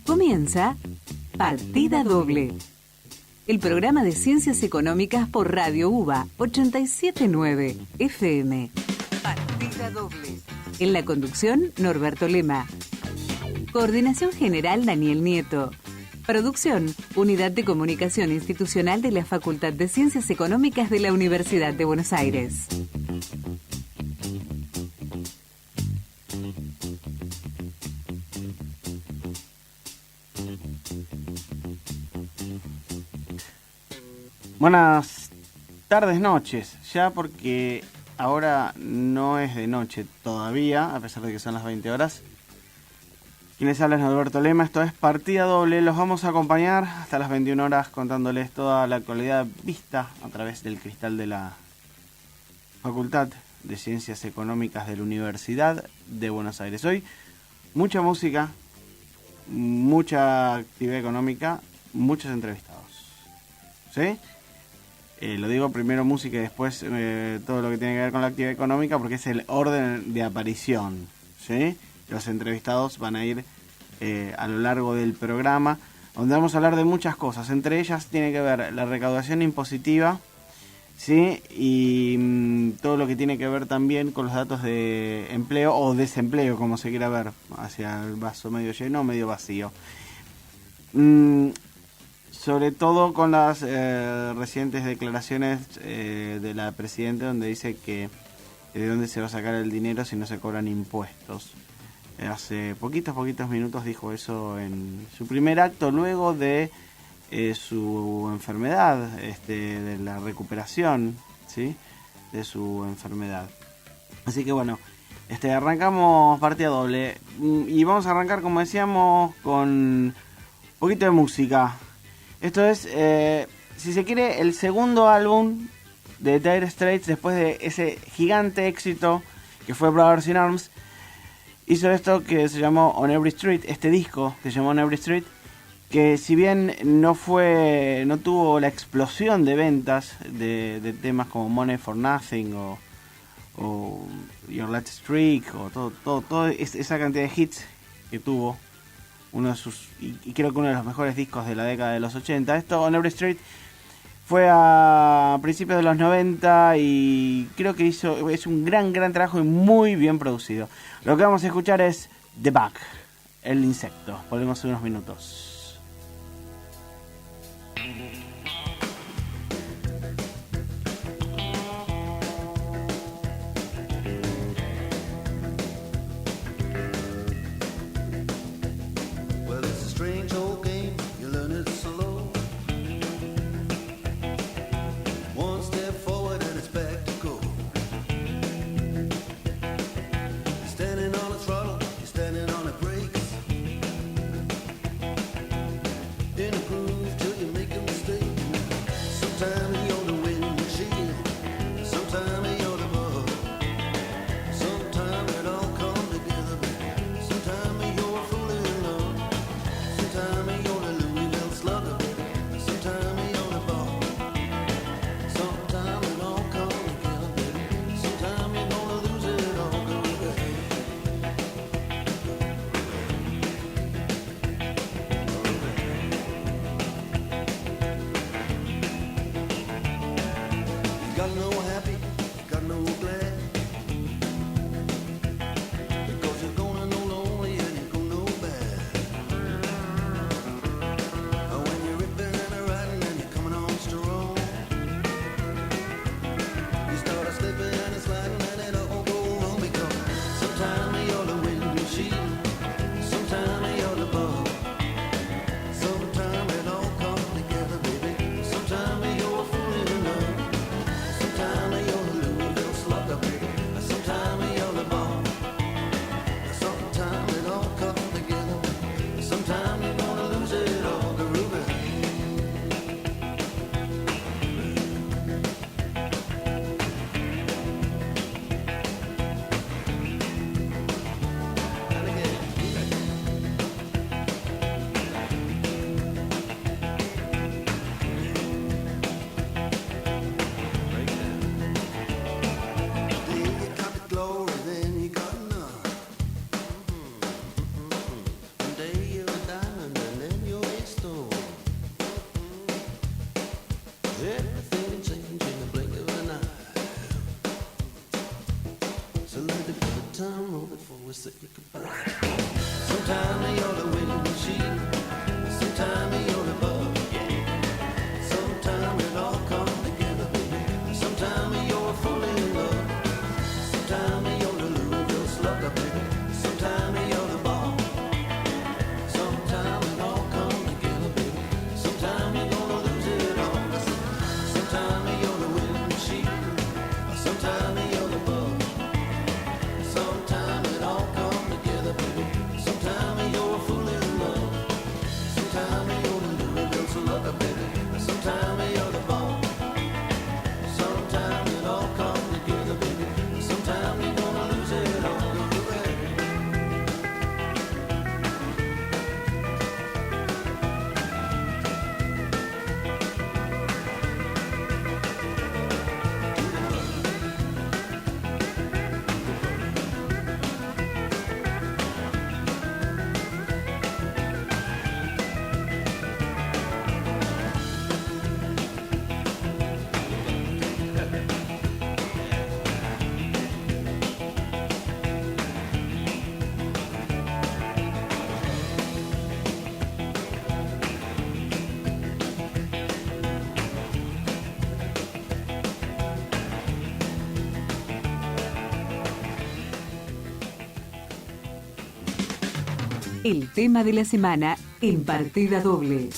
Comienza Partida Doble, el programa de ciencias económicas por Radio UBA 879 FM. Partida Doble. En la conducción, Norberto Lema. Coordinación General, Daniel Nieto. Producción, Unidad de Comunicación Institucional de la Facultad de Ciencias Económicas de la Universidad de Buenos Aires. Buenas tardes, noches, ya porque ahora no es de noche todavía, a pesar de que son las 20 horas. Quienes hablan es Norberto Lema, esto es Partida Doble, los vamos a acompañar hasta las 21 horas contándoles toda la actualidad vista a través del cristal de la Facultad de Ciencias Económicas de la Universidad de Buenos Aires. Hoy mucha música, mucha actividad económica, muchos entrevistados, ¿sí? Lo digo primero música y después todo lo que tiene que ver con la actividad económica porque es el orden de aparición, ¿sí? Los entrevistados van a ir a lo largo del programa, donde vamos a hablar de muchas cosas. Entre ellas tiene que ver la recaudación impositiva, ¿sí? Y todo lo que tiene que ver también con los datos de empleo o desempleo, como se quiera ver, hacia el vaso medio lleno o medio vacío. Sobre todo con las recientes declaraciones de la Presidenta, donde dice que de dónde se va a sacar el dinero si no se cobran impuestos. Hace poquitos minutos dijo eso en su primer acto, luego de su enfermedad, de la recuperación, ¿sí?, de su enfermedad. Así que bueno, arrancamos Partida Doble y vamos a arrancar, como decíamos, con un poquito de música. Esto es, si se quiere, el segundo álbum de Dire Straits después de ese gigante éxito que fue Brothers in Arms. Hizo esto que se llamó On Every Street, este disco que se llamó On Every Street, que si bien no tuvo la explosión de ventas de temas como Money for Nothing o Your Last Streak o todo esa cantidad de hits que tuvo, uno de sus, y creo que uno de los mejores discos de la década de los 80. Esto, On Every Street, fue a principios de los 90 y creo que es un gran trabajo y muy bien producido. Lo que vamos a escuchar es The Bug, el insecto. Volvemos en unos minutos. Standing on a throttle, you're standing on the brakes. before we say goodbye. Sometime you're the winning sheep, sometime you're the bug. Sometime it all comes together, baby. Sometime you're full in love. Sometime you're the Louisville Slugger, baby. Sometime you're the ball. Sometime it all comes together, baby. Sometime you're gonna lose it all. Sometime you're the winning sheep. Sometime you're the bug. Sometime it all comes together, baby. Sometime you're full in love. Sometime you're the Louisville Slugger, baby. Sometime you're the ball. Sometime it all comes together, baby. Sometime you're gonna lose it all. El tema de la semana en partida doble.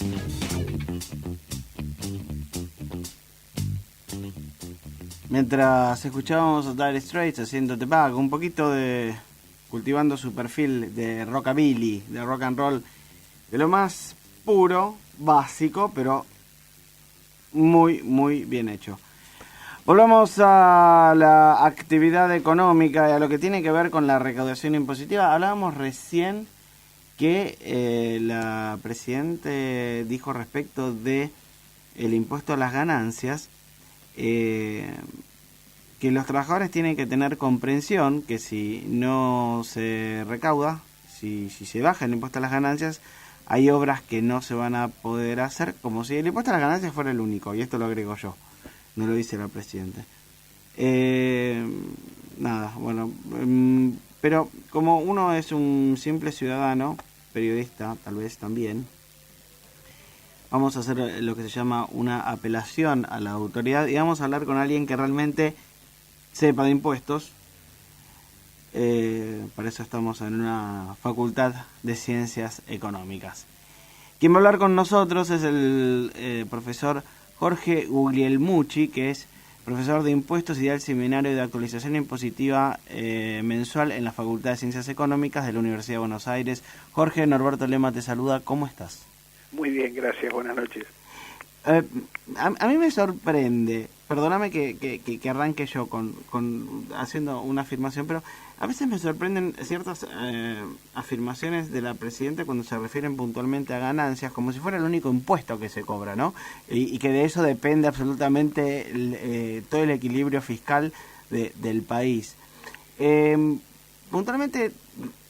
Mientras escuchábamos a Dire Straits haciendo The Bug, un poquito de cultivando su perfil de rockabilly, de rock and roll, de lo más puro, básico, pero muy, muy bien hecho. Volvamos a la actividad económica y a lo que tiene que ver con la recaudación impositiva. Hablábamos recién que la Presidente dijo respecto de el impuesto a las ganancias, que los trabajadores tienen que tener comprensión que si no se recauda, si se baja el impuesto a las ganancias, hay obras que no se van a poder hacer, como si el impuesto a las ganancias fuera el único, y esto lo agrego yo, no lo dice la Presidenta. Nada, bueno, pero como uno es un simple ciudadano, periodista tal vez también, vamos a hacer lo que se llama una apelación a la autoridad y vamos a hablar con alguien que realmente sepa de impuestos. Para eso estamos en una facultad de ciencias económicas. Quien va a hablar con nosotros es el profesor Jorge Guglielmucci, que es profesor de impuestos y del seminario de actualización impositiva mensual en la Facultad de Ciencias Económicas de la Universidad de Buenos Aires. Jorge, Norberto Lema te saluda, ¿cómo estás? Muy bien, gracias, buenas noches. A mí me sorprende, perdóname que arranque yo con haciendo una afirmación, pero a veces me sorprenden ciertas afirmaciones de la Presidenta cuando se refieren puntualmente a ganancias, como si fuera el único impuesto que se cobra, ¿no? Y que de eso depende absolutamente todo el equilibrio fiscal del país. Puntualmente,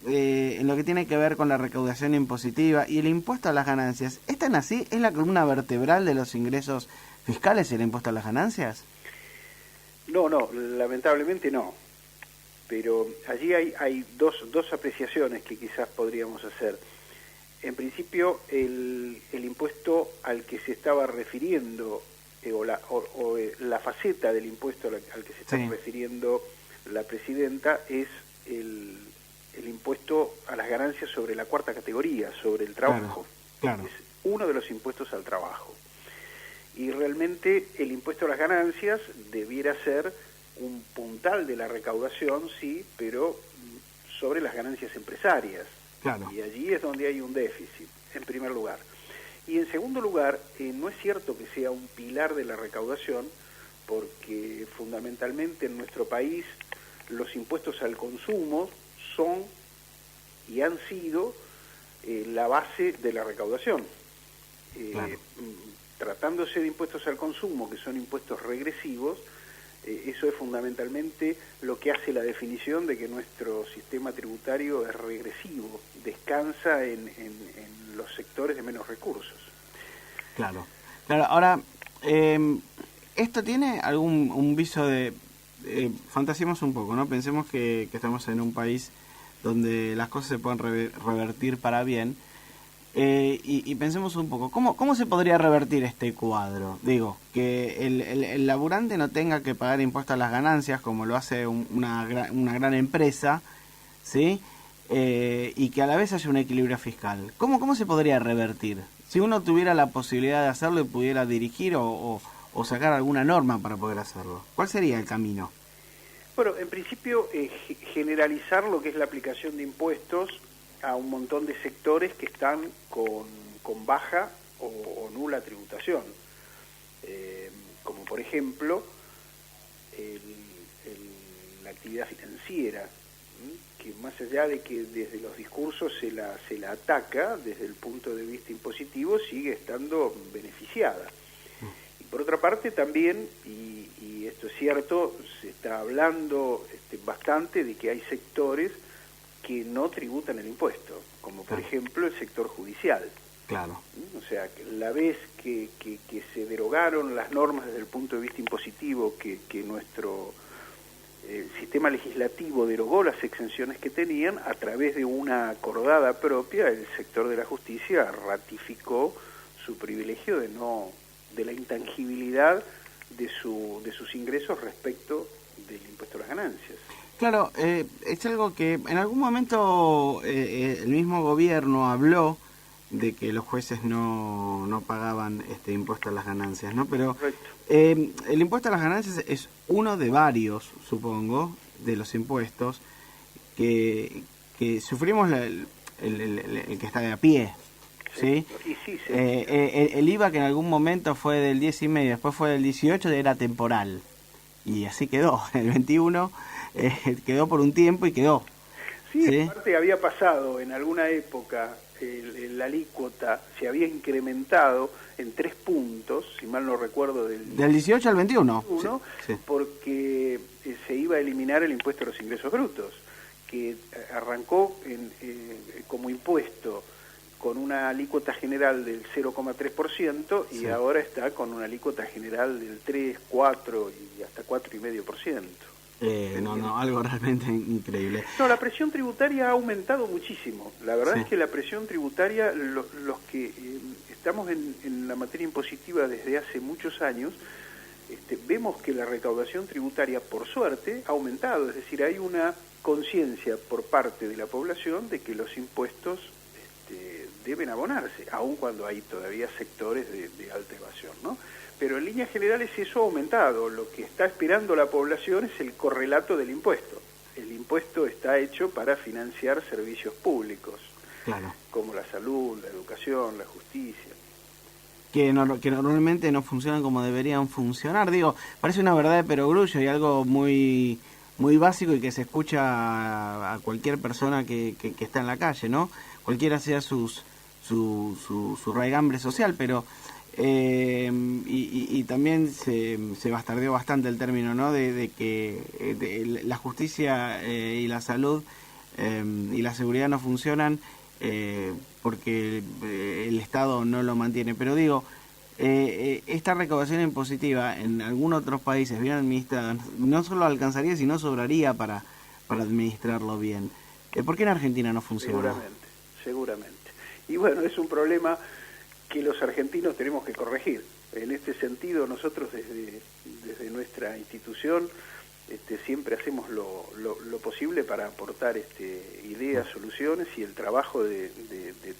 en lo que tiene que ver con la recaudación impositiva y el impuesto a las ganancias, ¿es tan así? ¿Es la columna vertebral de los ingresos fiscales el impuesto a las ganancias? No, lamentablemente no. Pero allí hay dos apreciaciones que quizás podríamos hacer. En principio, el impuesto al que se estaba refiriendo, la faceta del impuesto al que se está refiriendo la Presidenta es el impuesto a las ganancias sobre la cuarta categoría, sobre el trabajo. Claro. Es uno de los impuestos al trabajo. Y realmente el impuesto a las ganancias debiera ser un puntal de la recaudación, sí, pero sobre las ganancias empresarias. Claro. Y allí es donde hay un déficit, en primer lugar. Y en segundo lugar, no es cierto que sea un pilar de la recaudación, porque fundamentalmente en nuestro país los impuestos al consumo son y han sido la base de la recaudación. Claro. Tratándose de impuestos al consumo, que son impuestos regresivos, eso es fundamentalmente lo que hace la definición de que nuestro sistema tributario es regresivo, descansa en los sectores de menos recursos. Claro. Ahora, ¿esto tiene un viso de... fantasiemos un poco, ¿no? Pensemos que estamos en un país donde las cosas se pueden revertir para bien. Y pensemos un poco, ¿cómo se podría revertir este cuadro? Digo, que el laburante no tenga que pagar impuestos a las ganancias como lo hace una gran empresa, ¿sí? Y que a la vez haya un equilibrio fiscal. ¿Cómo se podría revertir? Si uno tuviera la posibilidad de hacerlo y pudiera dirigir o sacar alguna norma para poder hacerlo, ¿cuál sería el camino? Bueno, en principio, generalizar lo que es la aplicación de impuestos a un montón de sectores que están con baja o nula tributación, como por ejemplo la actividad financiera, que más allá de que desde los discursos se la ataca, desde el punto de vista impositivo sigue estando beneficiada. Y por otra parte también, y esto es cierto, se está hablando bastante de que hay sectores que no tributan el impuesto, como por ejemplo el sector judicial. Claro. O sea, la vez que se derogaron las normas desde el punto de vista impositivo, que nuestro sistema legislativo derogó las exenciones que tenían, a través de una acordada propia, el sector de la justicia ratificó su privilegio de la intangibilidad de sus ingresos respecto del impuesto a las ganancias. Claro, es algo que en algún momento el mismo gobierno habló de que los jueces no pagaban impuesto a las ganancias, ¿no? Pero el impuesto a las ganancias es uno de varios, supongo, de los impuestos que sufrimos el que está de a pie, ¿sí? Sí. El IVA, que en algún momento fue del 10,5, después fue del 18, era temporal. Y así quedó. El 21 quedó por un tiempo y quedó. Sí, aparte había pasado en alguna época, la alícuota se había incrementado en 3 puntos, si mal no recuerdo, del 18 al 21. Sí. Porque se iba a eliminar el impuesto a los ingresos brutos, que arrancó como impuesto con una alícuota general del 0,3% y ahora está con una alícuota general del 3, 4 y hasta 4,5%. Algo realmente increíble. No, la presión tributaria ha aumentado muchísimo. La verdad es que la presión tributaria, los que estamos en la materia impositiva desde hace muchos años, vemos que la recaudación tributaria, por suerte, ha aumentado. Es decir, hay una conciencia por parte de la población de que los impuestos deben abonarse, aun cuando hay todavía sectores de alta evasión, ¿no? Pero en líneas generales eso ha aumentado. Lo que está esperando la población es el correlato del impuesto. El impuesto está hecho para financiar servicios públicos, claro, como la salud, la educación, la justicia. Que normalmente no funcionan como deberían funcionar. Digo, parece una verdad de perogrullo y algo muy básico y que se escucha a cualquier persona que está en la calle, ¿no? Cualquiera sea su raigambre social, pero y también se bastardeó bastante el término, ¿no? de que la justicia y la salud y la seguridad no funcionan porque el Estado no lo mantiene. Pero digo, esta recaudación impositiva en algunos otros países bien administrada no solo alcanzaría, sino sobraría para administrarlo bien. ¿Por qué en Argentina no funciona? Seguramente. Y bueno, es un problema que los argentinos tenemos que corregir. En este sentido, nosotros desde nuestra institución siempre hacemos lo posible para aportar ideas, soluciones, y el trabajo de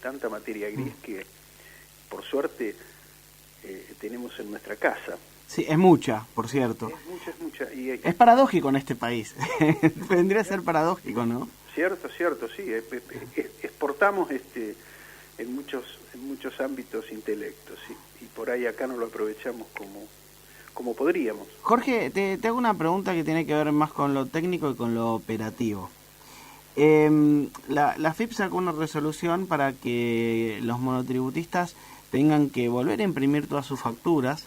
tanta materia gris que, por suerte, tenemos en nuestra casa. Sí, es mucha, por cierto. Es mucha. Es paradójico en este país. Vendría a ser paradójico, ¿no? Cierto, sí. Exportamos en muchos ámbitos intelectos, ¿sí? Y por ahí acá no lo aprovechamos como podríamos. Jorge, te hago una pregunta que tiene que ver más con lo técnico y con lo operativo. La AFIP sacó una resolución para que los monotributistas tengan que volver a imprimir todas sus facturas,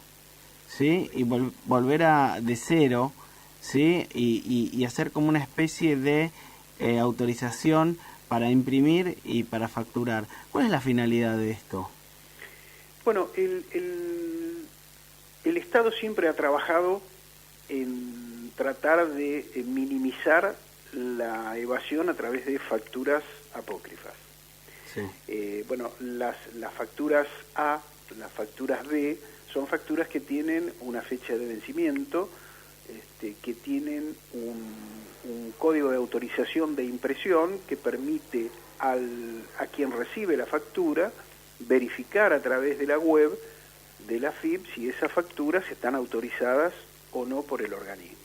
¿sí? Y volver de cero, ¿sí? Y hacer como una especie de autorización para imprimir y para facturar. ¿Cuál es la finalidad de esto? Bueno, el Estado siempre ha trabajado en tratar de minimizar la evasión a través de facturas apócrifas. Sí. Bueno, las facturas A, las facturas B, son facturas que tienen una fecha de vencimiento, que tienen un código de autorización de impresión que permite a quien recibe la factura verificar a través de la web de la AFIP si esas facturas están autorizadas o no por el organismo.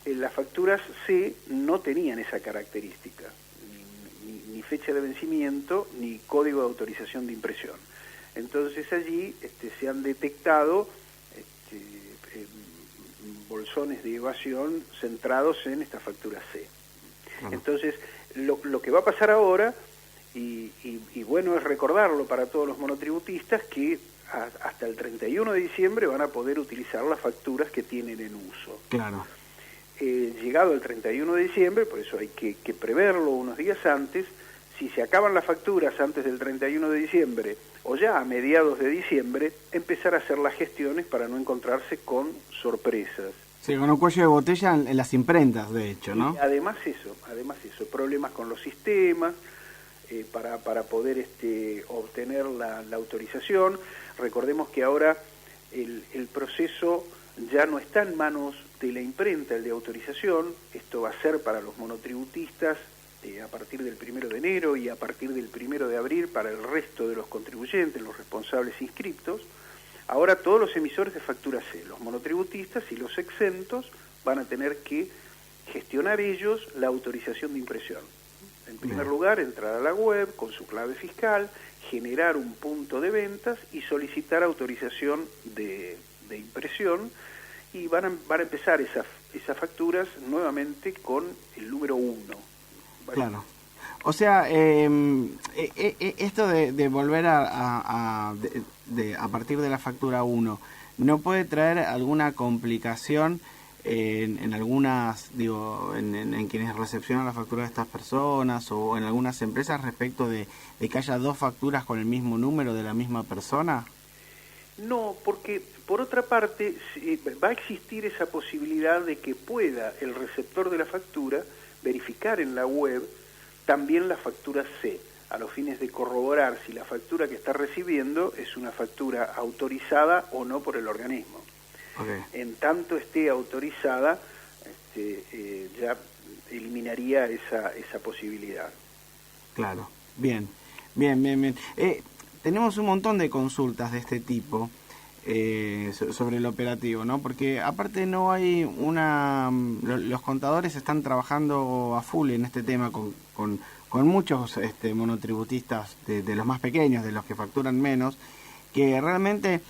Las facturas C no tenían esa característica, ni fecha de vencimiento, ni código de autorización de impresión. Entonces allí se han detectado bolsones de evasión centrados en esta factura C. Entonces, lo que va a pasar ahora, y bueno es recordarlo para todos los monotributistas, que hasta el 31 de diciembre van a poder utilizar las facturas que tienen en uso. Claro. Llegado el 31 de diciembre, por eso hay que preverlo unos días antes, si se acaban las facturas antes del 31 de diciembre o ya a mediados de diciembre, empezar a hacer las gestiones para no encontrarse con sorpresas. Sí, con un cuello de botella en las imprentas, de hecho, ¿no? Y además eso, problemas con los sistemas, para poder obtener la autorización. Recordemos que ahora el proceso ya no está en manos de la imprenta, el de autorización. Esto va a ser para los monotributistas a partir del 1 de enero y a partir del 1 de abril para el resto de los contribuyentes, los responsables inscriptos. Ahora todos los emisores de factura C, los monotributistas y los exentos, van a tener que gestionar ellos la autorización de impresión. En primer lugar, entrar a la web con su clave fiscal, generar un punto de ventas y solicitar autorización de impresión, y van a empezar esas facturas nuevamente con el número 1. ¿Vale? Claro. O sea, esto de volver a partir de la factura 1, ¿no puede traer alguna complicación en algunas, en quienes recepcionan la factura de estas personas o en algunas empresas respecto de que haya dos facturas con el mismo número de la misma persona? No, porque por otra parte va a existir esa posibilidad de que pueda el receptor de la factura verificar en la web también la factura C, a los fines de corroborar si la factura que está recibiendo es una factura autorizada o no por el organismo. Okay. En tanto esté autorizada, ya eliminaría esa posibilidad. Claro, bien. Tenemos un montón de consultas de este tipo sobre el operativo, ¿no? Porque aparte no hay los contadores están trabajando a full en este tema con muchos monotributistas de los más pequeños, de los que facturan menos, que realmente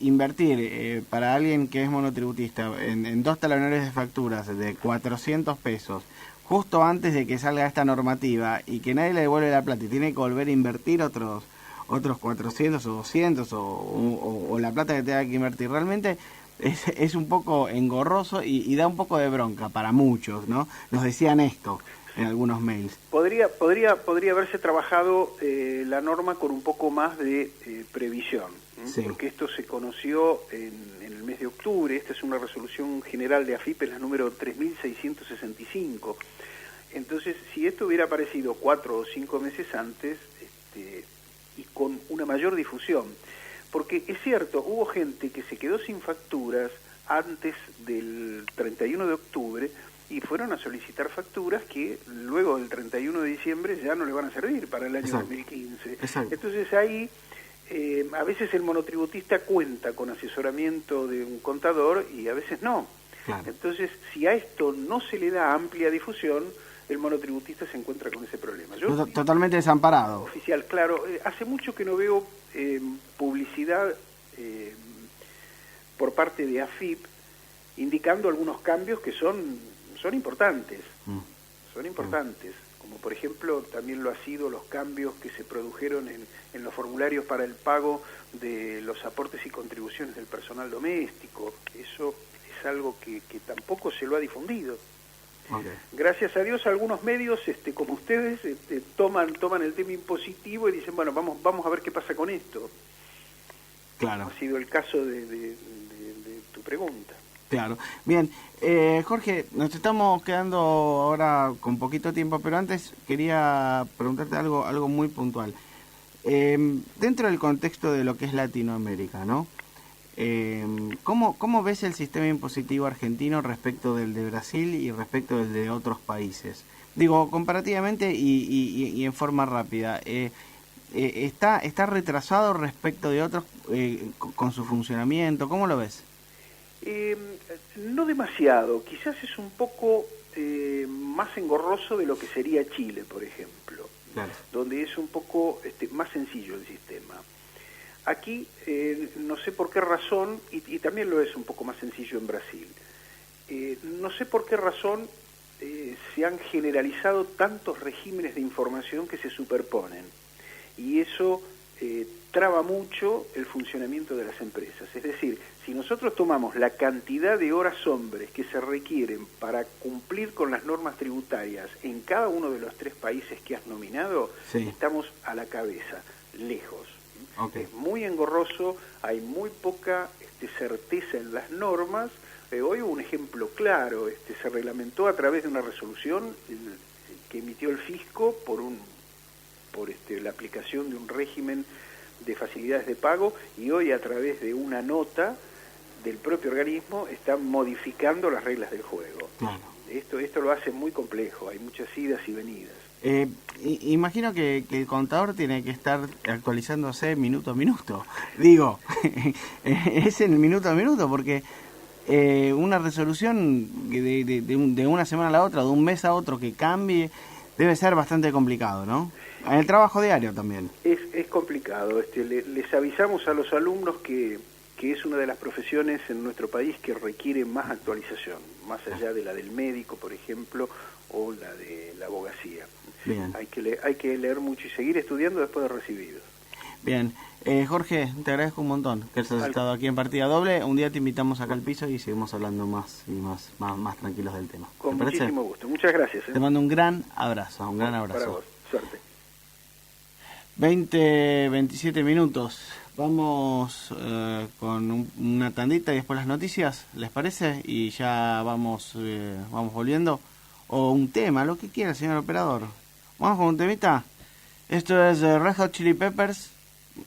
invertir para alguien que es monotributista en 2 talonarios de facturas de 400 pesos justo antes de que salga esta normativa y que nadie le devuelve la plata y tiene que volver a invertir otros 400 o 200 o la plata que tenga que invertir, realmente es un poco engorroso y da un poco de bronca para muchos, ¿no? Nos decían esto en algunos mails. Podría haberse trabajado la norma con un poco más de previsión, sí. Porque esto se conoció en el mes de octubre. Esta es una resolución general de AFIP, es la número 3665. Entonces, si esto hubiera aparecido 4 o 5 meses antes, y con una mayor difusión, porque es cierto, hubo gente que se quedó sin facturas antes del 31 de octubre y fueron a solicitar facturas que luego del 31 de diciembre ya no le van a servir para el año 2015. Exacto. Entonces ahí a veces el monotributista cuenta con asesoramiento de un contador y a veces no. Claro. Entonces, si a esto no se le da amplia difusión, el monotributista se encuentra con ese problema. Yo, totalmente desamparado. Oficial, claro. Hace mucho que no veo publicidad por parte de AFIP indicando algunos cambios que son importantes. Son importantes. Como por ejemplo, también lo ha sido los cambios que se produjeron en los formularios para el pago de los aportes y contribuciones del personal doméstico. Eso es algo que tampoco se lo ha difundido. Okay. Gracias a Dios algunos medios como ustedes toman el tema impositivo y dicen, bueno, vamos a ver qué pasa con esto. Claro. Ha sido el caso de tu pregunta. Claro. Bien, Jorge, nos estamos quedando ahora con poquito tiempo, pero antes quería preguntarte algo muy puntual. Dentro del contexto de lo que es Latinoamérica, ¿no? ¿Cómo ves el sistema impositivo argentino respecto del de Brasil y respecto del de otros países? Digo, comparativamente y en forma rápida. ¿Está retrasado respecto de otros con su funcionamiento? ¿Cómo lo ves? No demasiado, quizás es un poco más engorroso de lo que sería Chile, por ejemplo, Claro. donde es un poco más sencillo el sistema. Aquí no sé por qué razón, y también lo es un poco más sencillo en Brasil, no sé por qué razón se han generalizado tantos regímenes de información que se superponen, y eso traba mucho el funcionamiento de las empresas. Es decir, si nosotros tomamos la cantidad de horas hombres que se requieren para cumplir con las normas tributarias en cada uno de los 3 países que has nominado, Sí. estamos a la cabeza, lejos. Okay. Es muy engorroso, hay muy poca certeza en las normas. Hoy hubo un ejemplo claro, se reglamentó a través de una resolución que emitió el fisco por la aplicación de un régimen de facilidades de pago, y hoy a través de una nota del propio organismo están modificando las reglas del juego. Claro. Esto lo hace muy complejo, hay muchas idas y venidas. Imagino que el contador tiene que estar actualizándose minuto a minuto. Digo, es en minuto a minuto, porque una resolución de una semana a la otra, de un mes a otro que cambie, debe ser bastante complicado, ¿no? En el trabajo diario también. Es complicado. Les avisamos a los alumnos que es una de las profesiones en nuestro país que requiere más actualización, más allá de la del médico, por ejemplo, o la de la abogacía. Bien. Hay que leer mucho y seguir estudiando después de recibidos. Bien. Jorge, te agradezco un montón que hayas estado aquí en Partida Doble. Un día te invitamos acá al piso y seguimos hablando más tranquilos del tema. Con ¿Te parece? muchísimo gusto. Muchas gracias. Te mando un gran abrazo, un gran abrazo. Para vos. Suerte. 27 minutos. Vamos con una tandita y después las noticias, ¿les parece? Y ya vamos volviendo. O un tema, lo que quiera, señor operador. Vamos con un temita. Esto es Red Hot Chili Peppers.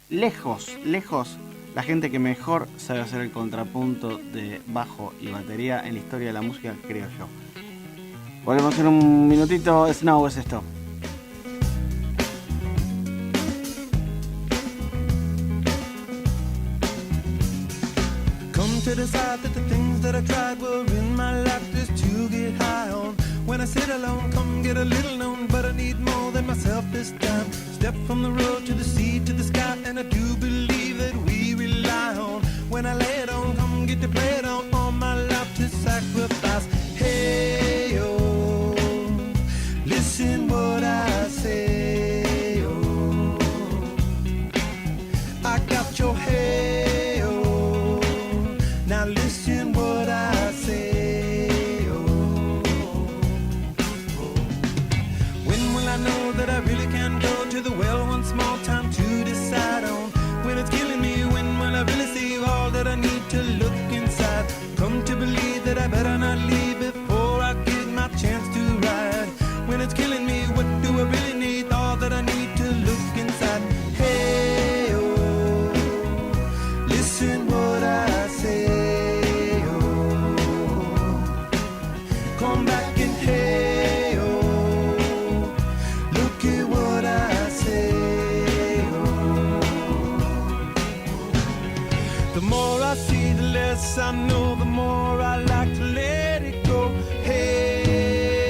Lejos, la gente que mejor sabe hacer el contrapunto de bajo y batería en la historia de la música, creo yo. Volvemos en un minutito. Snow es esto. To decide that the things that I tried were in my life just to get high on. When I sit alone, come get a little known, but I need more than myself this time. Step from the road to the sea to the sky, and I do believe that we rely on. When I lay it on, come get to play it on, all my life to sacrifice. Hey, oh, listen what I say, oh, I got your head. Now listen what I say, oh, oh. When will I know that I really can go to the well one small time to decide on? When it's killing me, when will I really see all that I need to look inside? Come to believe that I better not leave before I get my chance to ride. When it's killing me, what do I really need? All that I need to look inside. Hey, oh, listen what I say. Come back and hey, oh, look at what I say, oh. The more I see, the less I know, the more I like to let it go. Hey,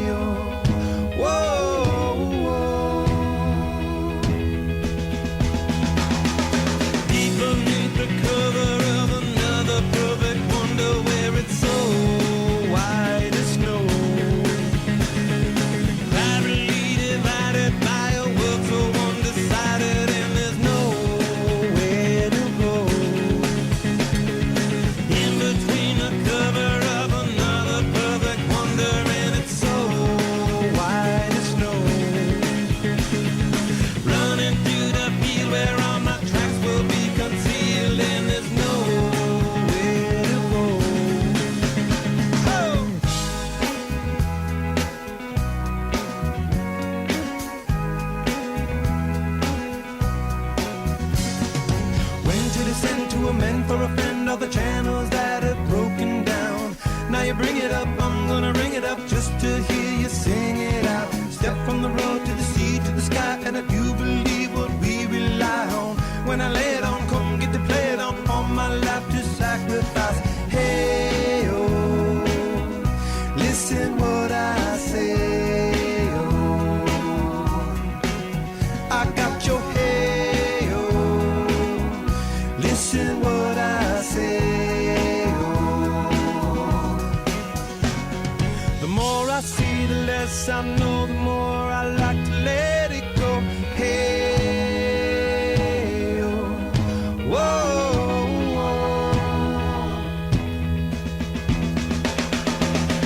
oh, whoa, whoa. Deep beneath the cover of another perfect wonder where it's so white as snow, clarity divided by a world so undecided, and there's nowhere to go. just to hear you sing it out. Step from the road to the sea to the sky, and I do believe what we rely on. When I lay it on, come get to play it on. All my life to sacrifice. Hey, oh, listen what I say, oh. I got your hey, oh, listen what I say, oh. The more I see, the less I know, the more I like to let it go. Hey, oh, whoa, whoa.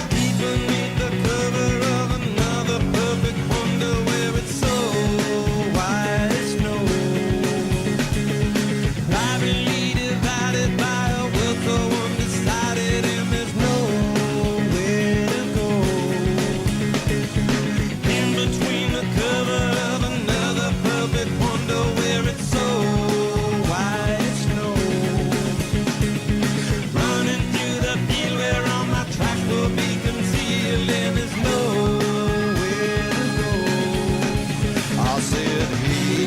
Deep beneath the cover of another perfect wonder, where it's so white as snow, privately divided by a world so undecided, and there's nowhere to go. In between the cover of another perfect wonder, where it's so white as snow, running through the field where all my tracks will be concealed, and there's nowhere to go. I said, hey,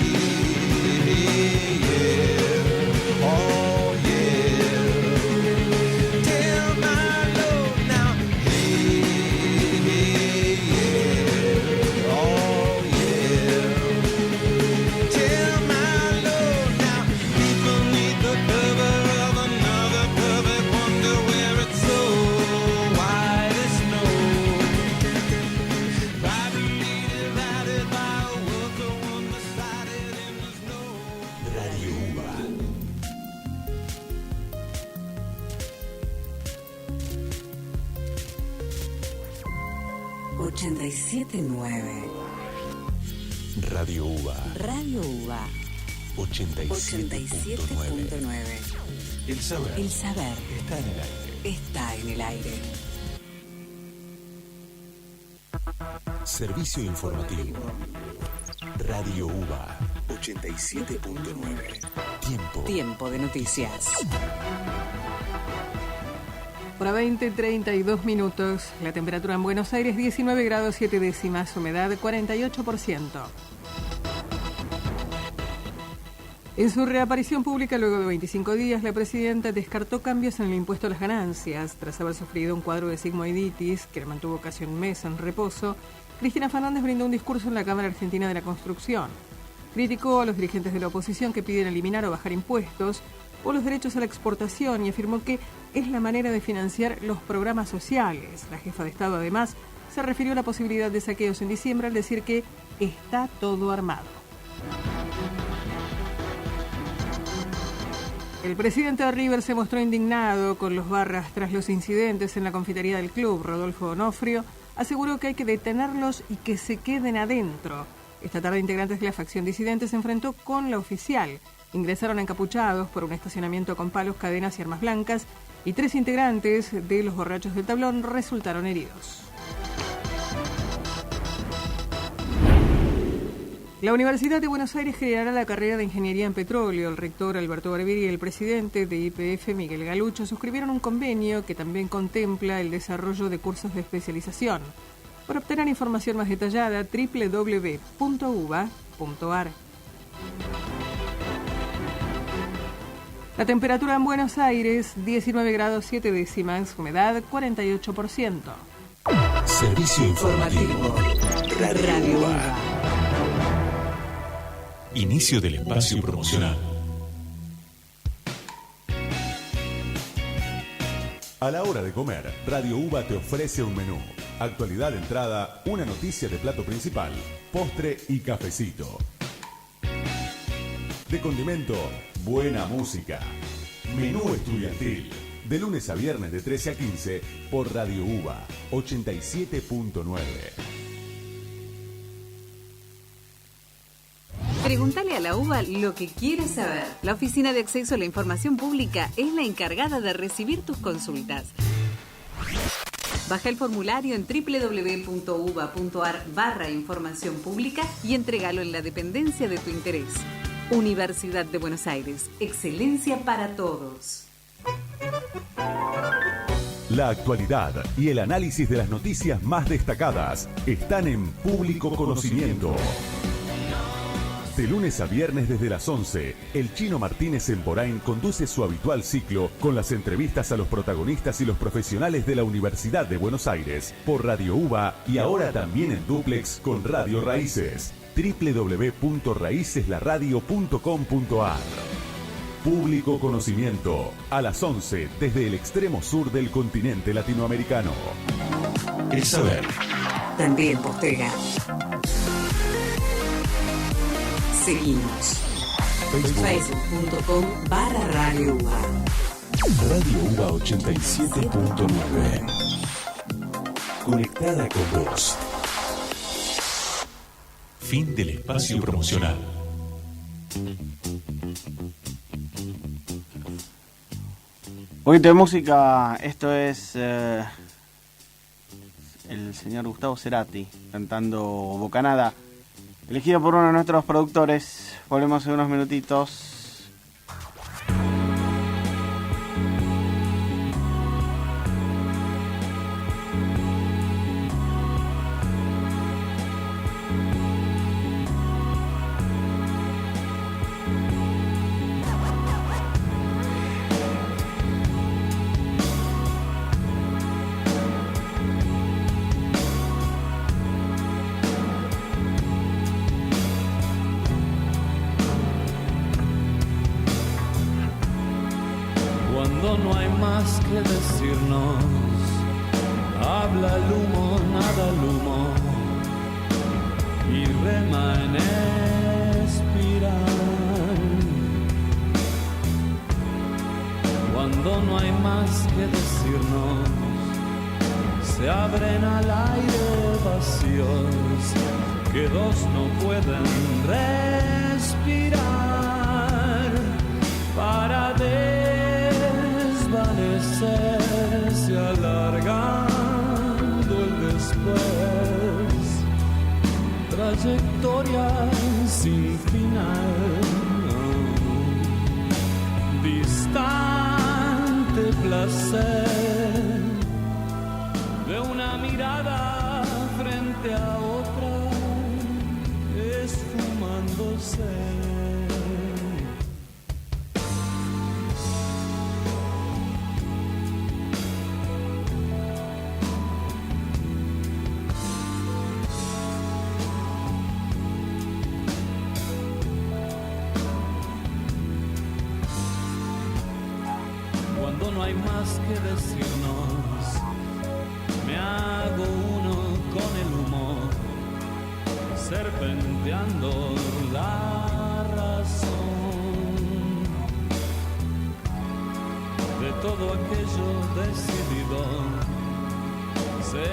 yeah, oh yeah, tell my Lord now, hey, yeah, oh yeah, tell my Lord now, deep beneath the cover of another perfect wonder, where it's so white as snow, privately divided by a world so undecided, and there's no Radio UBA. 87.9. Radio UBA. Radio UBA 87.9. 87.9. El saber El saber está en el aire. está en el aire. Servicio informativo. Radio UBA 87.9. Tiempo. Tiempo de noticias. Hora 20:32 minutos. La temperatura en Buenos Aires 19 grados 7 décimas, humedad 48%. En su reaparición pública luego de 25 días, la presidenta descartó cambios en el impuesto a las ganancias. Tras haber sufrido un cuadro de sigmoiditis que le mantuvo casi un mes en reposo, Cristina Fernández brindó un discurso en la Cámara Argentina de la Construcción. Criticó a los dirigentes de la oposición que piden eliminar o bajar impuestos o los derechos a la exportación y afirmó que es la manera de financiar los programas sociales. La jefa de Estado, además, se refirió a la posibilidad de saqueos en diciembre al decir que está todo armado. El presidente de River se mostró indignado con los barras tras los incidentes en la confitería del club. Rodolfo Onofrio aseguró que hay que detenerlos y que se queden adentro. Esta tarde, integrantes de la facción disidente se enfrentó con la oficial. Ingresaron encapuchados por un estacionamiento con palos, cadenas y armas blancas, y 3 integrantes de los borrachos del tablón resultaron heridos. La Universidad de Buenos Aires creará la carrera de Ingeniería en Petróleo. El rector Alberto Barbieri y el presidente de YPF, Miguel Galucho, suscribieron un convenio que también contempla el desarrollo de cursos de especialización. Para obtener información más detallada, www.uba.ar. La temperatura en Buenos Aires, 19 grados 7 décimas, humedad 48%. Servicio informativo. Radio UBA. Inicio del espacio promocional. A la hora de comer, Radio UBA te ofrece un menú. Actualidad de entrada, una noticia de plato principal, postre y cafecito. De condimento, buena música. Menú estudiantil. De lunes a viernes de 13 a 15 por Radio UBA 87.9. Pregúntale a la UBA lo que quieres saber. La Oficina de Acceso a la Información Pública es la encargada de recibir tus consultas. Baja el formulario en www.uba.ar/información pública y entrégalo en la dependencia de tu interés. Universidad de Buenos Aires. Excelencia para todos. La actualidad y el análisis de las noticias más destacadas están en Público Conocimiento. De lunes a viernes desde las 11, el Chino Martínez Emporain conduce su habitual ciclo con las entrevistas a los protagonistas y los profesionales de la Universidad de Buenos Aires por Radio UBA y ahora también en dúplex con Radio Raíces. www.raiceslaradio.com.ar. Público Conocimiento, a las 11 desde el extremo sur del continente latinoamericano. El saber. También postega. Seguimos. Facebook.com/Radio UBA. Radio UBA 87.9. Conectada con vos. Fin del espacio promocional. Un poquito de música, esto es el señor Gustavo Cerati cantando Bocanada, elegido por uno de nuestros productores. Volvemos en unos minutitos. Cuando no hay más que decirnos, habla el humo, nada el humo, y rema en espiral. Cuando no hay más que decirnos, se abren al aire vacíos que dos no pueden respirar para desvanecerse alargando el después, trayectoria sin final, distante placer de una mirada frente a otra, esfumándose. Cuando no hay más que decirnos, me hago uno con el humo, serpenteando la razón de todo aquello decidido. Se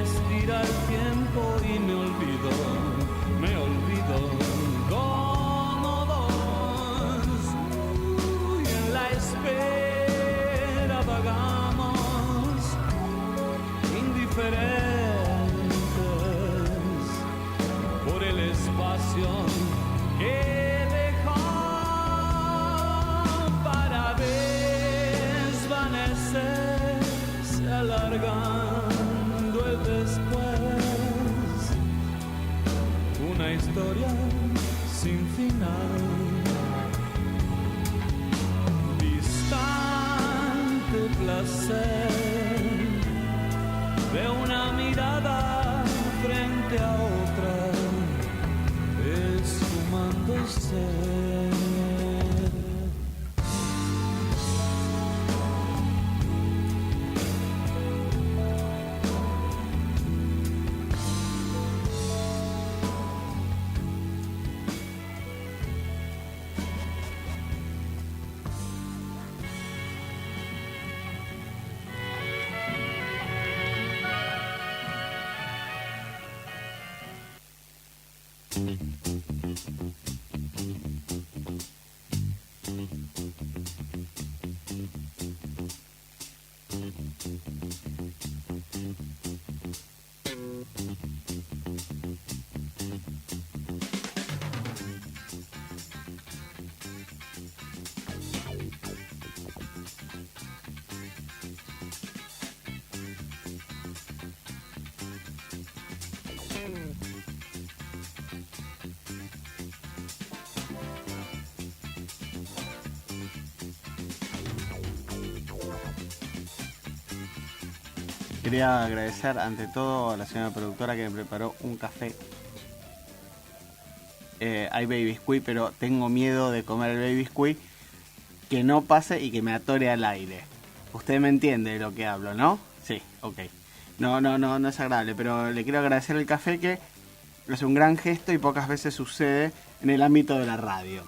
estira el tiempo y me olvido como dos, y en la espera vagamos indiferentes por el espacio que dejó para desvanecerse alargando el después, una historia sin final, distante placer de una mirada frente a otra, esfumándose. Quería agradecer ante todo a la señora productora que me preparó un café. Hay baby biscuit, pero tengo miedo de comer el baby biscuit, que no pase y que me atore al aire. Usted me entiende de lo que hablo, ¿no? Sí, ok. No es agradable, pero le quiero agradecer el café, que es un gran gesto y pocas veces sucede en el ámbito de la radio.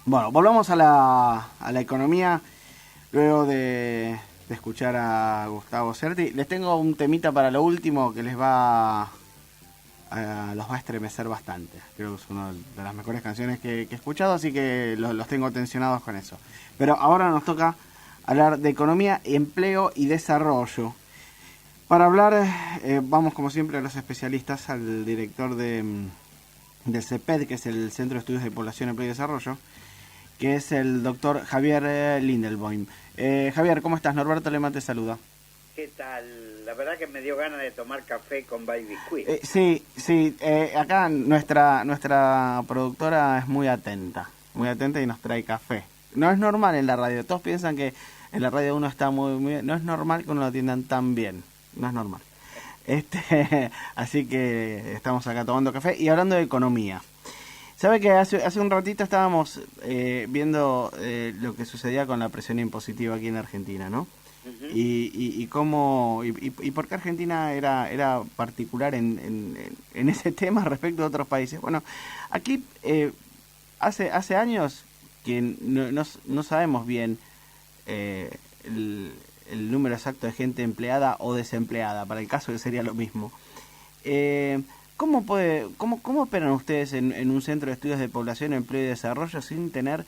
Bueno, volvamos a la economía luego de escuchar a Gustavo Cerati. Les tengo un temita para lo último que los va a estremecer bastante. Creo que es una de las mejores canciones que he escuchado, así que los tengo tensionados con eso. Pero ahora nos toca hablar de economía, empleo y desarrollo. Para hablar, vamos como siempre a los especialistas, al director del CEPED, que es el Centro de Estudios de Población, Empleo y Desarrollo, que es el doctor Javier Lindelboim. Javier, ¿cómo estás? Norberto Lema te saluda. ¿Qué tal? La verdad que me dio ganas de tomar café con baby biscuit. Sí, acá nuestra productora es muy atenta y nos trae café. No es normal en la radio, todos piensan que en la radio uno está muy bien, no es normal que uno lo atiendan tan bien, no es normal. Así que estamos acá tomando café y hablando de economía. ¿Sabe que hace un ratito estábamos viendo lo que sucedía con la presión impositiva aquí en Argentina, ¿no? Uh-huh. Y cómo y por qué Argentina era particular en ese tema respecto a otros países. Bueno, aquí hace años que no sabemos bien el número exacto de gente empleada o desempleada, para el caso que sería lo mismo. ¿Cómo operan ustedes en un centro de estudios de población, empleo y desarrollo sin tener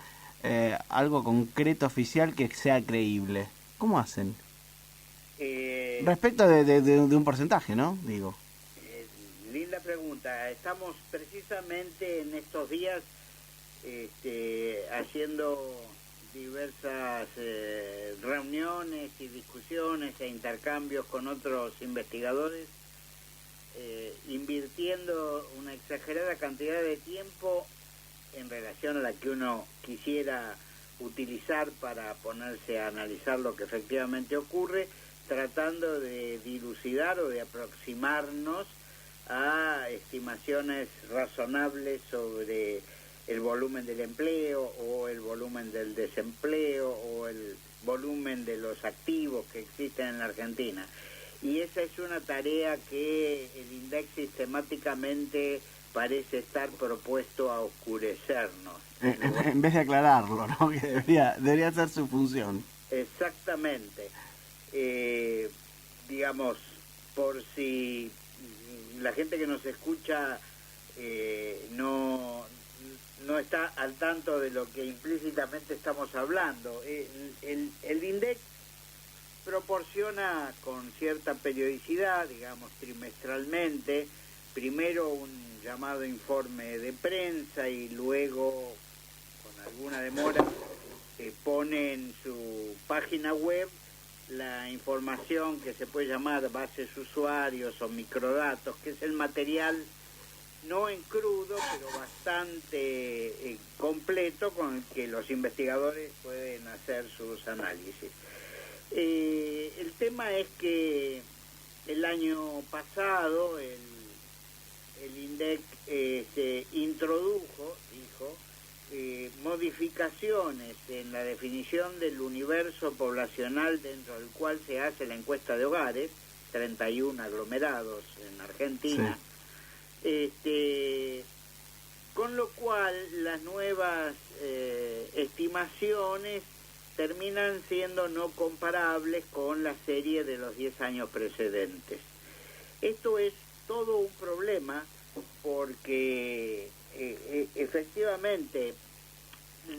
algo concreto oficial que sea creíble? ¿Cómo hacen? Respecto de un porcentaje, ¿no? Digo. Linda pregunta. Estamos precisamente en estos días haciendo diversas reuniones y discusiones e intercambios con otros investigadores, invirtiendo una exagerada cantidad de tiempo en relación a la que uno quisiera utilizar para ponerse a analizar lo que efectivamente ocurre, tratando de dilucidar o de aproximarnos a estimaciones razonables sobre el volumen del empleo o el volumen del desempleo o el volumen de los activos que existen en la Argentina. Y esa es una tarea que el INDEC sistemáticamente parece estar propuesto a oscurecernos. En vez de aclararlo, ¿no? Que debería ser su función. Exactamente. Digamos, por si la gente que nos escucha no está al tanto de lo que implícitamente estamos hablando. El INDEC proporciona con cierta periodicidad, digamos trimestralmente, primero un llamado informe de prensa y luego, con alguna demora, pone en su página web la información que se puede llamar bases usuarios o microdatos, que es el material no en crudo, pero bastante completo con el que los investigadores pueden hacer sus análisis. El tema es que el año pasado el INDEC introdujo, modificaciones en la definición del universo poblacional dentro del cual se hace la encuesta de hogares, 31 aglomerados en Argentina. Sí. Con lo cual las nuevas estimaciones terminan siendo no comparables con la serie de los 10 años precedentes. Esto es todo un problema porque efectivamente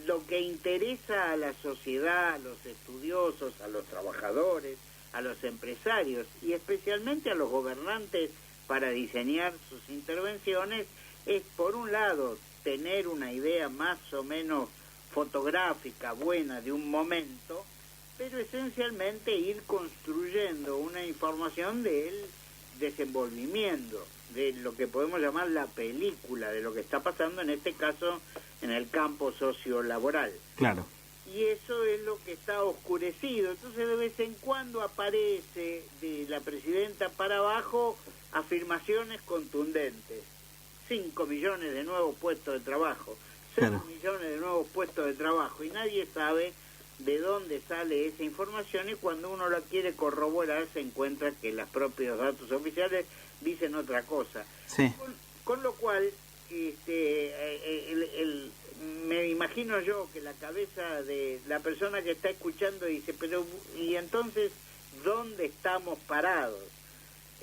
lo que interesa a la sociedad, a los estudiosos, a los trabajadores, a los empresarios y especialmente a los gobernantes para diseñar sus intervenciones es, por un lado, tener una idea más o menos fotográfica, buena de un momento, pero esencialmente ir construyendo una información del desenvolvimiento, de lo que podemos llamar la película, de lo que está pasando en este caso en el campo sociolaboral. Claro. y eso es lo que está oscurecido. Entonces de vez en cuando aparece de la presidenta para abajo afirmaciones contundentes. 5 millones de nuevos puestos de trabajo, 6 Claro. millones de nuevos puestos de trabajo, y nadie sabe de dónde sale esa información, y cuando uno la quiere corroborar se encuentra que los propios datos oficiales dicen otra cosa. Sí. Con lo cual, me imagino yo que la cabeza de la persona que está escuchando dice, pero ¿y entonces dónde estamos parados?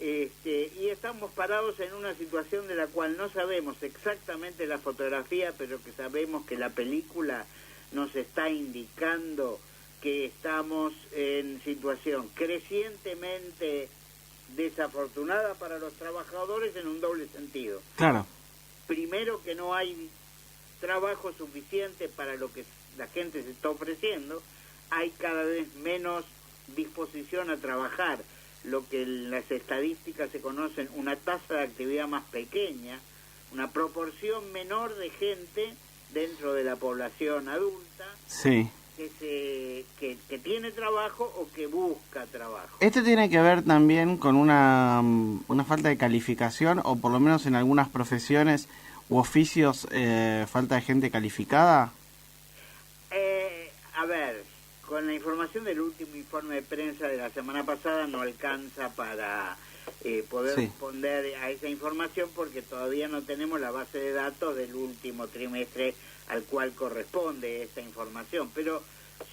Y estamos parados en una situación de la cual no sabemos exactamente la fotografía, pero que sabemos que la película nos está indicando que estamos en situación crecientemente desafortunada para los trabajadores en un doble sentido. Claro. Primero, que no hay trabajo suficiente para lo que la gente se está ofreciendo, hay cada vez menos disposición a trabajar, lo que en las estadísticas se conocen una tasa de actividad más pequeña, una proporción menor de gente dentro de la población adulta Sí. que tiene trabajo o que busca trabajo. ¿Esto tiene que ver también con una falta de calificación, o por lo menos en algunas profesiones u oficios falta de gente calificada? A ver, con la información del último informe de prensa de la semana pasada no alcanza para poder Sí. responder a esa información, porque todavía no tenemos la base de datos del último trimestre al cual corresponde esa información. Pero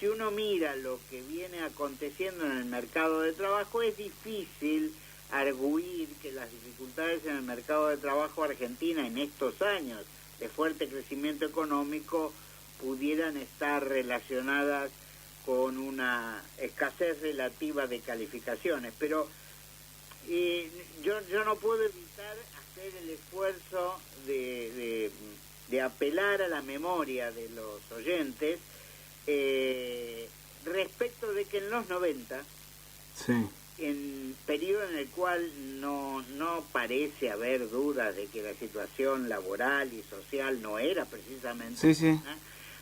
si uno mira lo que viene aconteciendo en el mercado de trabajo, es difícil arguir que las dificultades en el mercado de trabajo argentina en estos años de fuerte crecimiento económico pudieran estar relacionadas con una escasez relativa de calificaciones. Pero yo no puedo evitar hacer el esfuerzo de apelar a la memoria de los oyentes respecto de que en los 90, Sí. en periodo en el cual no parece haber dudas de que la situación laboral y social no era precisamente Sí, sí. buena,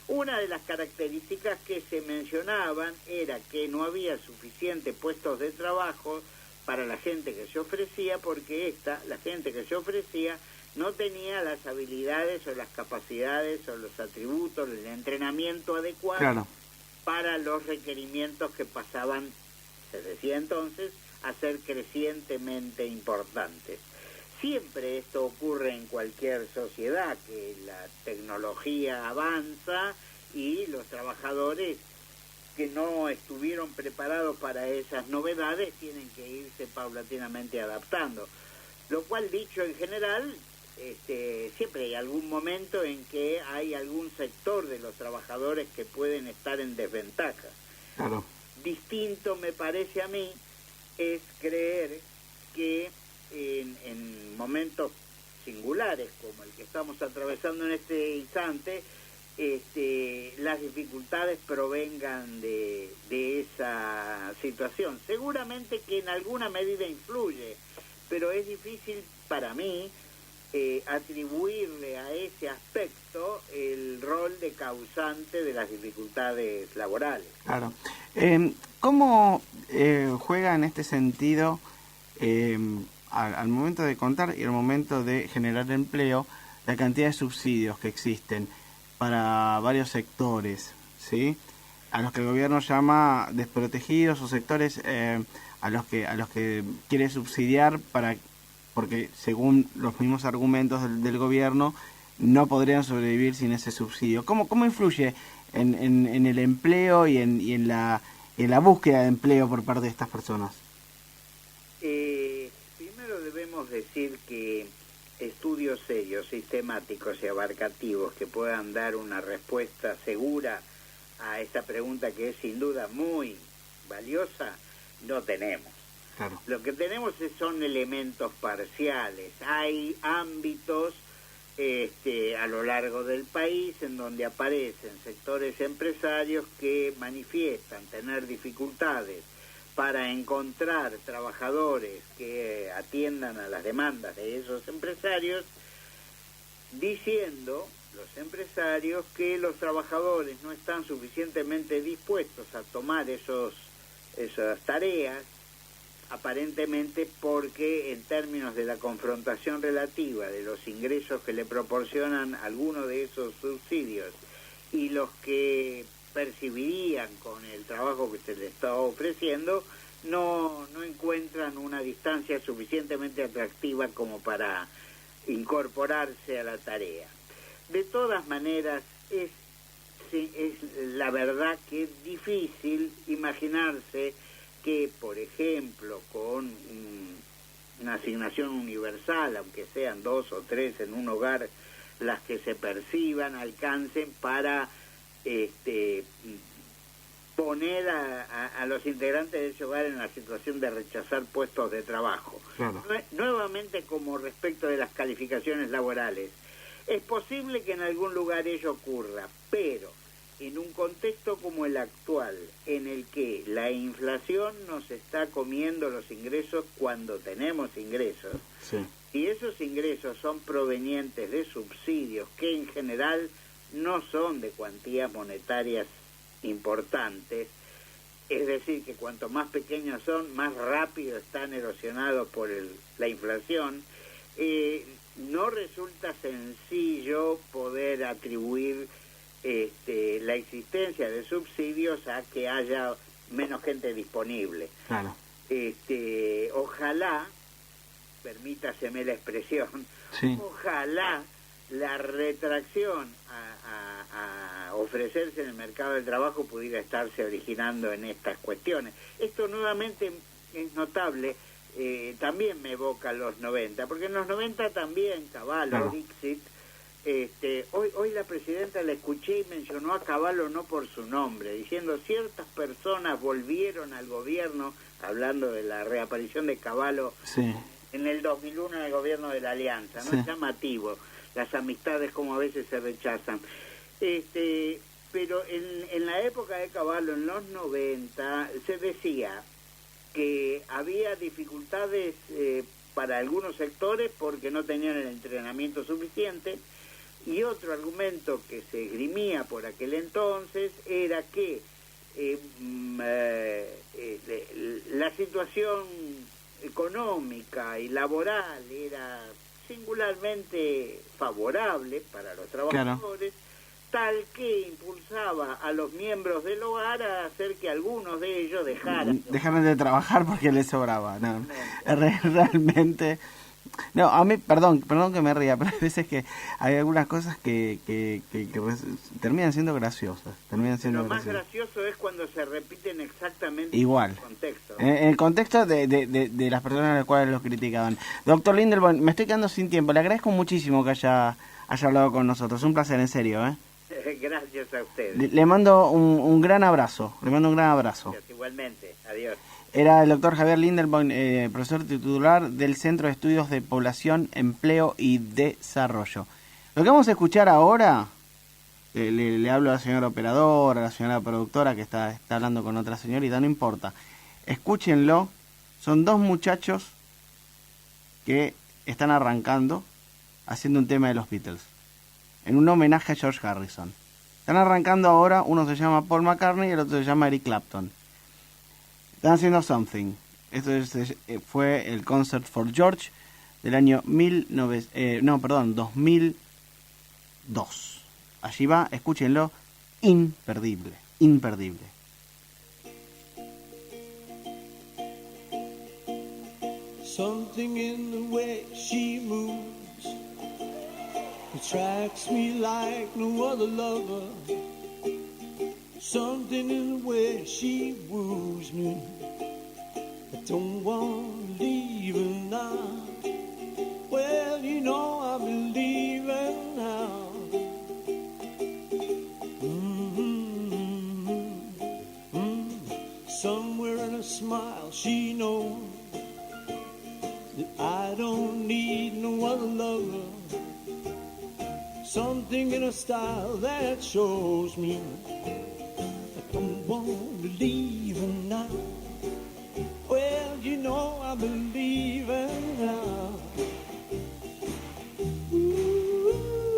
una de las características que se mencionaban era que no había suficientes puestos de trabajo para la gente que se ofrecía, porque la gente que se ofrecía no tenía las habilidades o las capacidades o los atributos, el entrenamiento adecuado Claro. para los requerimientos que pasaban, se decía entonces, a ser crecientemente importantes. Siempre esto ocurre en cualquier sociedad, que la tecnología avanza y los trabajadores que no estuvieron preparados para esas novedades tienen que irse paulatinamente adaptando. Lo cual, dicho en general, siempre hay algún momento en que hay algún sector de los trabajadores que pueden estar en desventaja. Claro. Distinto, me parece a mí, es creer que en momentos singulares como el que estamos atravesando en este instante, las dificultades provengan de esa situación. Seguramente que en alguna medida influye, pero es difícil para mí atribuirle a ese aspecto el rol de causante de las dificultades laborales. Claro. ¿Cómo juega en este sentido al momento de contar y al momento de generar empleo la cantidad de subsidios que existen para varios sectores, ¿sí? A los que el gobierno llama desprotegidos, o sectores a los que quiere subsidiar porque según los mismos argumentos del gobierno no podrían sobrevivir sin ese subsidio? ¿Cómo influye en el empleo y en la búsqueda de empleo por parte de estas personas? Primero debemos decir que estudios serios, sistemáticos y abarcativos que puedan dar una respuesta segura a esta pregunta, que es sin duda muy valiosa, no tenemos. Claro. Lo que tenemos son elementos parciales. Hay ámbitos a lo largo del país en donde aparecen sectores empresarios que manifiestan tener dificultades para encontrar trabajadores que atiendan a las demandas de esos empresarios, diciendo los empresarios que los trabajadores no están suficientemente dispuestos a tomar esas tareas, aparentemente porque en términos de la confrontación relativa de los ingresos que le proporcionan algunos de esos subsidios y los que percibirían con el trabajo que se les está ofreciendo, no encuentran una distancia suficientemente atractiva como para incorporarse a la tarea. De todas maneras, es la verdad que es difícil imaginarse que, por ejemplo, con una asignación universal, aunque sean 2 o 3 en un hogar, las que se perciban alcancen para poner a los integrantes de ese hogar en la situación de rechazar puestos de trabajo. Claro. Nuevamente, como respecto de las calificaciones laborales, es posible que en algún lugar ello ocurra, pero en un contexto como el actual, en el que la inflación nos está comiendo los ingresos cuando tenemos ingresos, Sí. y esos ingresos son provenientes de subsidios que en general no son de cuantías monetarias importantes, es decir, que cuanto más pequeños son, más rápido están erosionados por la inflación, no resulta sencillo poder atribuir la existencia de subsidios a que haya menos gente disponible. Claro. Ojalá, permítaseme la expresión, Sí. ojalá la retracción a ofrecerse en el mercado del trabajo pudiera estarse originando en estas cuestiones. Esto nuevamente es notable, también me evoca los 90, porque en los 90 también Cavallo, Claro. Dixit, hoy la presidenta la escuché y mencionó a Cavallo no por su nombre, diciendo ciertas personas volvieron al gobierno, hablando de la reaparición de Cavallo Sí. en el 2001 en el gobierno de la Alianza, ¿no? Sí. Es llamativo las amistades como a veces se rechazan. Pero en la época de Cavallo, en los 90, se decía que había dificultades para algunos sectores porque no tenían el entrenamiento suficiente, y otro argumento que se esgrimía por aquel entonces era que la situación económica y laboral era singularmente favorable para los trabajadores, tal que impulsaba a los miembros del hogar a hacer que algunos de ellos Dejaron de trabajar porque les sobraba. No, realmente. No, a mí, perdón que me ría, pero hay veces que hay algunas cosas que terminan siendo graciosas. Lo más gracioso es cuando se repiten exactamente igual. en el contexto. En el contexto de las personas a las cuales los criticaban. Doctor Lindelborn, me estoy quedando sin tiempo. Le agradezco muchísimo que haya hablado con nosotros. Un placer, en serio, ¿eh? Gracias a ustedes. Le mando un gran abrazo. Le mando un gran abrazo. Gracias, igualmente. Adiós. Era el doctor Javier Lindelborn, profesor titular del Centro de Estudios de Población, Empleo y Desarrollo. Lo que vamos a escuchar ahora, le hablo a la señora operadora, a la señora productora que está hablando con otra señorita, no importa. Escúchenlo, son dos muchachos que están arrancando haciendo un tema de los Beatles, en un homenaje a George Harrison. Están arrancando ahora, uno se llama Paul McCartney y el otro se llama Eric Clapton. Están haciendo Something. Esto fue el Concert for George del año 2002. Allí va, escúchenlo, imperdible. Something in the way she moves attracts me like no other lover. Something in the way she woos me, I don't want to leave her now. Well, you know I believe her now. Somewhere in a smile she knows that I don't need no other lover. Something in her style that shows me don't want to leave her now. Well, you know I believe her now. Ooh.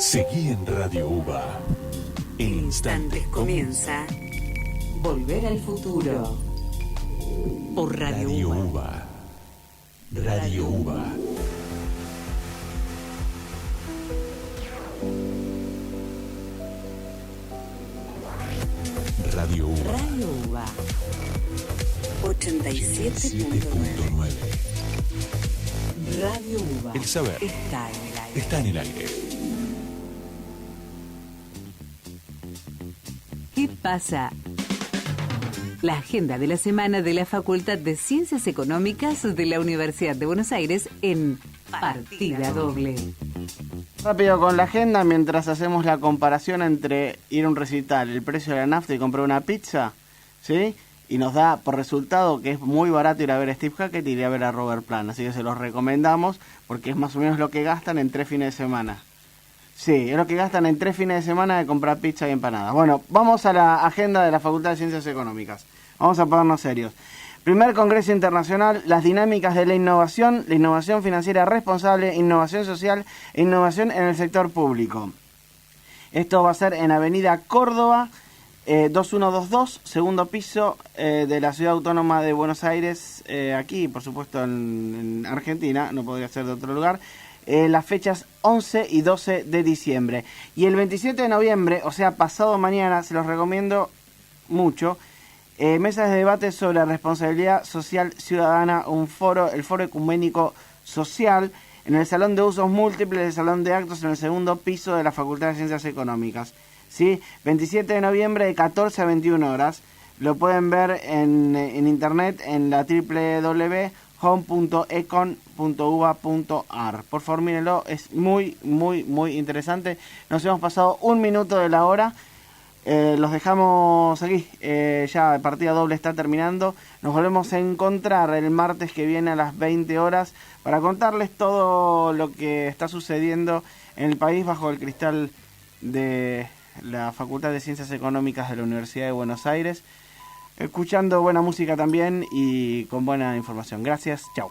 Seguí en Radio UBA. En instantes comienza Volver al Futuro por Radio UBA. UBA. Radio UBA. Radio UBA. Radio UBA 87.9. Radio UBA. El saber está en el aire. está en el aire. ¿Qué pasa? La agenda de la semana de la Facultad de Ciencias Económicas de la Universidad de Buenos Aires en Partida Doble. Rápido con la agenda, mientras hacemos la comparación entre ir a un recital, el precio de la nafta y comprar una pizza, ¿sí? Y nos da por resultado que es muy barato ir a ver a Steve Hackett y ir a ver a Robert Plant. Así que se los recomendamos porque es más o menos lo que gastan en 3 fines de semana. Sí, es lo que gastan en 3 fines de semana de comprar pizza y empanadas. Bueno, vamos a la agenda de la Facultad de Ciencias Económicas. Vamos a ponernos serios. Primer Congreso Internacional, las dinámicas de la innovación financiera responsable, innovación social e innovación en el sector público. Esto va a ser en Avenida Córdoba, 2122, segundo piso de la Ciudad Autónoma de Buenos Aires, aquí, por supuesto, en Argentina, no podría ser de otro lugar. Las fechas 11 y 12 de diciembre. Y el 27 de noviembre, o sea, pasado mañana, se los recomiendo mucho, mesas de debate sobre responsabilidad social ciudadana, el foro ecuménico social, en el Salón de Usos Múltiples del Salón de Actos, en el segundo piso de la Facultad de Ciencias Económicas. ¿Sí? 27 de noviembre de 14 a 21 horas. Lo pueden ver en internet en la www.home.econ.uba.ar. Por favor, mírenlo, es muy, muy, muy interesante. Nos hemos pasado 1 minuto de la hora. Los dejamos aquí, ya la partida doble está terminando. Nos volvemos a encontrar el martes que viene a las 20 horas para contarles todo lo que está sucediendo en el país bajo el cristal de la Facultad de Ciencias Económicas de la Universidad de Buenos Aires, escuchando buena música también y con buena información. Gracias, chao.